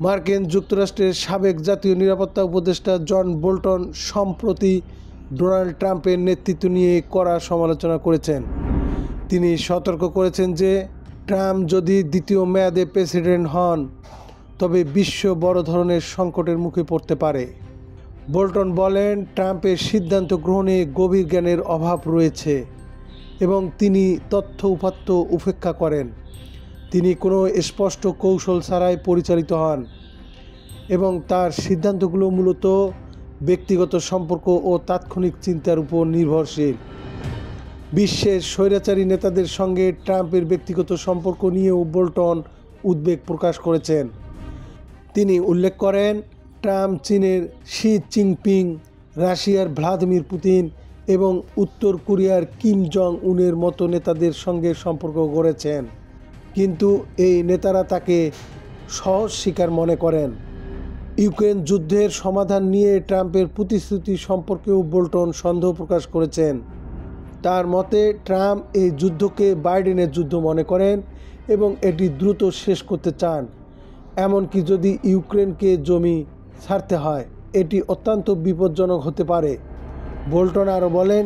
মার্কিন যুক্তরাষ্ট্রের সাবেক জাতীয় নিরাপত্তা উপদেষ্টা জন বোল্টন সম্প্রতি ডোনাল্ড ট্রাম্পের নেতৃত্ব নিয়ে কড়া সমালোচনা করেছেন। তিনি সতর্ক করেছেন যে ট্রাম্প যদি দ্বিতীয় মেয়াদে প্রেসিডেন্ট হন তবে বিশ্ব বড় ধরনের সংকটের মুখে পড়তে পারে। বোল্টন বলেন, ট্রাম্পের সিদ্ধান্ত গ্রহণে গভীর জ্ঞানের অভাব রয়েছে এবং তিনি তথ্য উপাত্ত উপেক্ষা করেন। তিনি কোনো স্পষ্ট কৌশল ছাড়াই পরিচালিত হন এবং তার সিদ্ধান্তগুলো মূলত ব্যক্তিগত সম্পর্ক ও তাৎক্ষণিক চিন্তার উপর নির্ভরশীল। বিশ্বের স্বৈরাচারী নেতাদের সঙ্গে ট্রাম্পের ব্যক্তিগত সম্পর্ক নিয়েও বোল্টন উদ্বেগ প্রকাশ করেছেন। তিনি উল্লেখ করেন, ট্রাম্প চীনের শি জিনপিং, রাশিয়ার ভ্লাদিমির পুতিন এবং উত্তর কোরিয়ার কিম জং উনের মতো নেতাদের সঙ্গে সম্পর্ক গড়েছেন, কিন্তু এই নেতারা তাকে সহজ শিকার মনে করেন। ইউক্রেন যুদ্ধের সমাধান নিয়ে ট্রাম্পের প্রতিশ্রুতি সম্পর্কেও বোল্টন সন্দেহ প্রকাশ করেছেন। তার মতে, ট্রাম্প এই যুদ্ধকে বাইডেনের যুদ্ধ মনে করেন এবং এটি দ্রুত শেষ করতে চান। এমনকি যদি ইউক্রেনকে জমি ছাড়তে হয়, এটি অত্যন্ত বিপজ্জনক হতে পারে। বোল্টন আরও বলেন,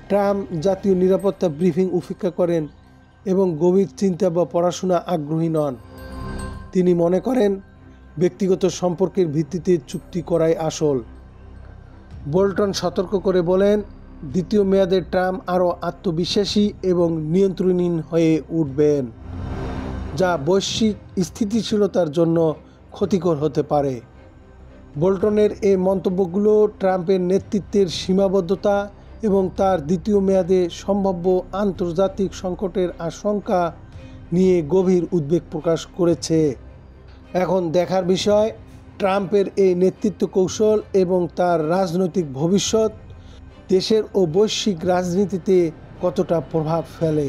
ট্রাম্প জাতীয় নিরাপত্তা ব্রিফিং উপেক্ষা করেন এবং গভীর চিন্তা বা পড়াশোনা আগ্রহী নন। তিনি মনে করেন ব্যক্তিগত সম্পর্কের ভিত্তিতে চুক্তি করাই আসল। বোল্টন সতর্ক করে বলেন, দ্বিতীয় মেয়াদে ট্রাম্প আরও আত্মবিশ্বাসী এবং নিয়ন্ত্রণহীন হয়ে উঠবেন, যা বৈশ্বিক স্থিতিশীলতার জন্য ক্ষতিকর হতে পারে। বোল্টনের এই মন্তব্যগুলো ট্রাম্পের নেতৃত্বের সীমাবদ্ধতা এবং তার দ্বিতীয় মেয়াদে সম্ভাব্য আন্তর্জাতিক সংকটের আশঙ্কা নিয়ে গভীর উদ্বেগ প্রকাশ করেছে। এখন দেখার বিষয়, ট্রাম্পের এই নেতৃত্ব কৌশল এবং তার রাজনৈতিক ভবিষ্যৎ দেশের ও বৈশ্বিক রাজনীতিতে কতটা প্রভাব ফেলে।